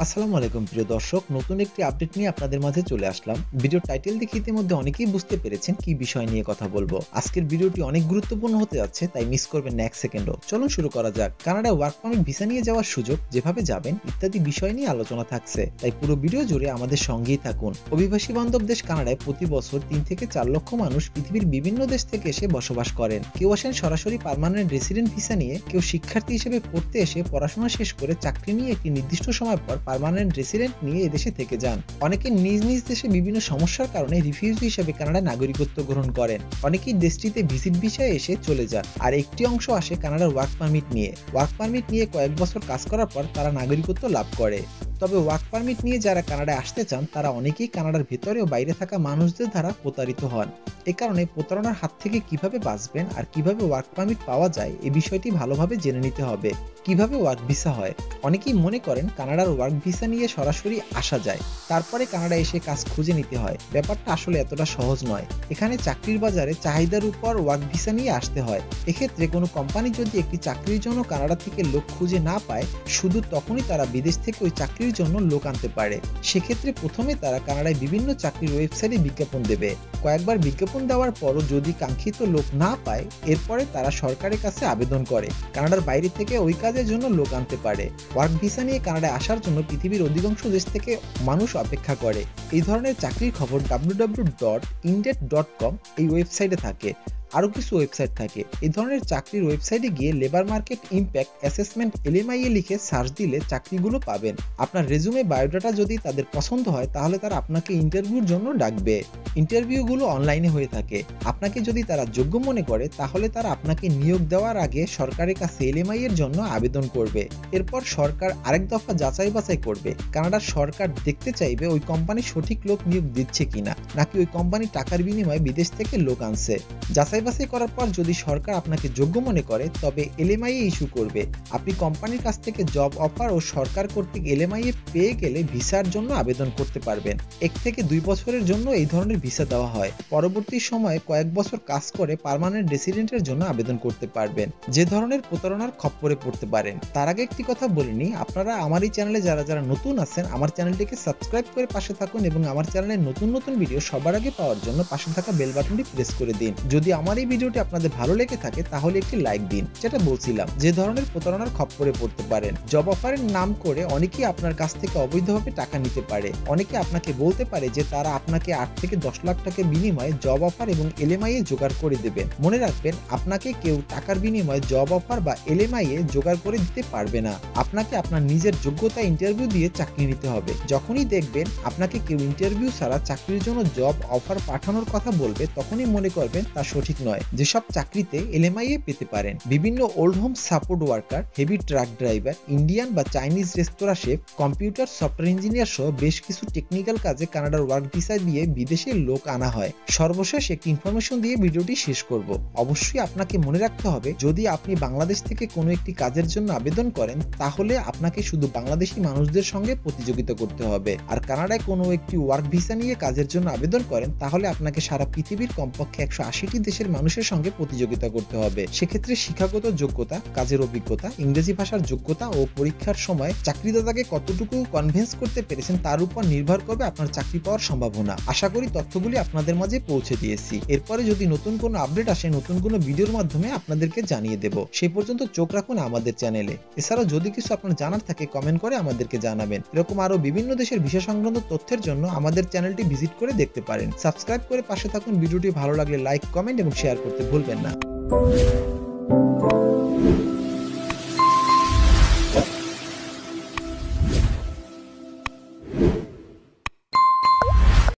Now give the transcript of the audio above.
আসসালামু আলাইকুম প্রিয় দর্শক, নতুন একটি আপডেট নিয়ে আপনাদের মাঝে চলে আসলাম। ভিডিও টাইটেল দেখে ইতিমধ্যে অনেকেই বুঝতে পেরেছেন কি বিষয় নিয়ে কথা বলবো। আজকের ভিডিওটি অনেক গুরুত্বপূর্ণ হতে যাচ্ছে, তাই মিস করবেন না এক সেকেন্ডও। চলুন শুরু করা যাক। কানাডায় ওয়ার্ক পারমিট ভিসা নিয়ে যাওয়ার সুযোগ, যেভাবে যাবেন ইত্যাদি বিষয় নিয়ে আলোচনা থাকছে, তাই পুরো ভিডিও জুড়ে আমাদের সঙ্গেই থাকুন। অভিবাসী বান্ধব দেশ কানাডায় প্রতি বছর 3 থেকে 4 লক্ষ মানুষ পৃথিবীর বিভিন্ন দেশ থেকে এসে বসবাস করেন। কেউ আসেন সরাসরি পার্মানেন্ট রেসিডেন্ট ভিসা নিয়ে, কেউ শিক্ষার্থী হিসেবে পড়তে এসে পড়াশোনা শেষ করে চাকরি নিয়ে একটি নির্দিষ্ট সময় পর পার্মানেন্ট রেসিডেন্ট নিয়ে এদেশে থেকে যান। অনেকে নিজ নিজ দেশে বিভিন্ন সমস্যার কারণে রিফিউজি হিসেবে কানাডায় নাগরিকত্ব গ্রহণ করেন। অনেকেই দেশটিতে ভিজিট ভিসায় এসে চলে যান, আর একটি অংশ আসে কানাডার ওয়ার্ক পারমিট নিয়ে। ওয়ার্ক পারমিট নিয়ে কয়েক বছর কাজ করার পর তারা নাগরিকত্ব লাভ করে। তবে ওয়ার্ক পারমিট নিয়ে যারা কানাডায় আসতে চান, তারা অনেকেই কানাডার ভেতরে ও বাইরে থাকা মানুষদের দ্বারা প্রতারিত হন। এ কারণে প্রতারণার হাত থেকে কিভাবে বাঁচবেন আর কিভাবে ওয়ার্ক পারমিট পাওয়া যায়, এই বিষয়টি ভালোভাবে জেনে নিতে হবে। কিভাবে ওয়ার্ক ভিসা হয়? অনেকেই মনে করেন কানাডার ওয়ার্ক ভিসা নিয়ে সরাসরি আসা যায়, তারপরে কানাডায় এসে কাজ খুঁজে নিতে হয়। ব্যাপারটা আসলে এতটা সহজ নয়। এখানে চাকরির বাজারে চাহিদার উপর ওয়ার্ক ভিসা নিয়ে আসতে হয়। এক্ষেত্রে কোনো কোম্পানি যদি একটি চাকরির জন্য কানাডা থেকে লোক খুঁজে না পায়, শুধু তখনই তারা বিদেশ থেকে ওই চাকরির জন্য লোক আনতে পারে। সেক্ষেত্রে প্রথমে তারা কানাডায় বিভিন্ন চাকরির ওয়েবসাইটে বিজ্ঞাপন দেবে। কয়েকবার বিজ্ঞাপন দেওয়ার পরও যদি কাঙ্ক্ষিত লোক না পায়, এরপরে তারা সরকারের কাছে আবেদন করে কানাডার বাইরে থেকে ওই কাজের জন্য লোক আনতে পারে। ওয়ার্ক ভিসা নিয়ে কানাডায় আসার জন্য পৃথিবীর অধিকাংশ দেশ থেকে মানুষ অপেক্ষা করে। এই ধরনের চাকরির খবর www.indeed.com এই ওয়েবসাইটে থাকে। আরও কিছু ওয়েবসাইট থাকে। এই ধরনের চাকরির ওয়েবসাইটে গিয়ে labour market impact assessment LMIA লিখে সার্চ দিলে চাকরিগুলো পাবেন। আপনার রেজুমে বায়োডাটা যদি তাদের পছন্দ হয়, তাহলে তারা আপনাকে ইন্টারভিউর জন্য ডাকবে। ইন্টারভিউগুলো অনলাইনে হয়ে থাকে। আপনাকে যদি তারা যোগ্য মনে করে, তাহলে তারা আপনাকে নিয়োগ দেওয়ার আগে সরকারের কাছে LMI এর জন্য আবেদন করবে। এরপর সরকার আরেক দফা যাচাই বাছাই করবে। কানাডার সরকার দেখতে চাইবে ওই কোম্পানি সঠিক লোক নিয়োগ দিচ্ছে কিনা, নাকি ওই কোম্পানি টাকার বিনিময়ে বিদেশ থেকে লোক আনছে। যাচাই বাছাই করার পর যদি সরকার আপনাকে যোগ্য মনে করে, তবে LMIA ইস্যু করবে। আপনি কোম্পানির কাছ থেকে জব অফার ও সরকার কর্তৃক LMIA পেয়ে গেলে ভিসার জন্য আবেদন করতে পারবেন। 1 থেকে 2 বছরের জন্য এই ধরনের ভিসা দেওয়া হয়। পরবর্তী সময়ে কয়েক বছর কাজ করে পার্মানেন্ট রেসিডেন্টের জন্য আবেদন করতে পারবেন। যে ধরনের প্রতারণার খপ্পরে পড়তে পারেন, তার আগে একটি কথা বলে নিই, আপনারা আমার এই চ্যানেলে যারা যারা নতুন আছেন, আমার চ্যানেলটিকে সাবস্ক্রাইব করে পাশে থাকুন এবং আমার চ্যানেলের নতুন নতুন ভিডিও সবার আগে পাওয়ার জন্য পাশে থাকা বেল বাটনটি প্রেস করে দিন। যদি আমার এই ভিডিওটি আপনাদের ভালো লেগে থাকে, তাহলে একটি লাইক দিন। যেটা বলছিলাম, যে ধরনের প্রতারণার খপ্পরে পড়তে পারেন, জব অফারের নাম করে অনেকেই আপনার কাছ থেকে অবৈধভাবে টাকা নিতে পারে। অনেকে আপনাকে বলতে পারে যে তারা আপনাকে 8 থেকে 10 লাখ টাকার বিনিময়ে জব অফার এবং LMIA জোগাড় করে দেবেন। মনে রাখবেন, আপনাকে কেউ টাকার বিনিময়ে জব অফার বা LMIA জোগাড় করে দিতে পারবে না। আপনাকে আপনার নিজের যোগ্যতা ইন্টারভিউ দিয়ে চাকরি নিতে হবে। যখনই দেখবেন আপনাকে কেউ ইন্টারভিউ ছাড়া চাকরির জন্য জব অফার পাঠানোর কথা বলবে, তখনই মনে করবেন তা সঠিক নয়। যেসব চাকরিতে LMIA পেতে পারেন: বিভিন্ন old home support worker, heavy truck driver, Indian বা চাইনিজ রেস্তোরাঁ শেফ, কম্পিউটার সফটওয়্যার ইঞ্জিনিয়ার সহ বেশ কিছু টেকনিক্যাল কাজে কানাডার ওয়ার্ক ভিসা দিয়ে বিদেশে লোক আনা হয়। সর্বশেষ একটি ইনফরমেশন দিয়ে ভিডিওটি শেষ করব। অবশ্যই আপনাকে মনে রাখতে হবে, যদি আপনি বাংলাদেশ থেকে কোনো একটি কাজের জন্য আবেদন করেন, তাহলে আপনাকে শুধু বাংলাদেশি মানুষদের সঙ্গে প্রতিযোগিতা করতে হবে। আর কানাডায় কোনো একটি ওয়ার্ক ভিসা নিয়ে কাজের জন্য আবেদন করেন, তাহলে আপনাকে সারা পৃথিবীর কমপক্ষে 180টি দেশের মানুষের সঙ্গে প্রতিযোগিতা করতে হবে। সেক্ষেত্রে শিক্ষাগত যোগ্যতা, কাজের অভিজ্ঞতা, ইংরেজি ভাষার যোগ্যতা ও পরীক্ষার সময় চাকরিদাতাকে কতটুকু কনভিন্স করতে পেরেছেন, তার উপর নির্ভর করবে আপনার চাকরি পাওয়ার সম্ভাবনা। আশা করি তথ্যগুলি আপনাদের মাঝে পৌঁছে দিয়েছি। এরপরে যদি নতুন কোনো আপডেট আসে, নতুন কোনো ভিডিওর মাধ্যমে আপনাদেরকে জানিয়ে দেব। সেই পর্যন্ত চোখ রাখুন আমাদের চ্যানেলে। এছাড়াও যদি কিছু আপনার জানার থাকে, কমেন্ট করে আমাদেরকে জানাবেন। এরকম আরো বিভিন্ন দেশের ভিসা সংক্রান্ত তথ্যের জন্য আমাদের চ্যানেলটি ভিজিট করে দেখতে পারেন। সাবস্ক্রাইব করে পাশে থাকুন। ভিডিওটি ভালো লাগলে লাইক, কমেন্ট এবং শেয়ার করতে ভুলবেন না।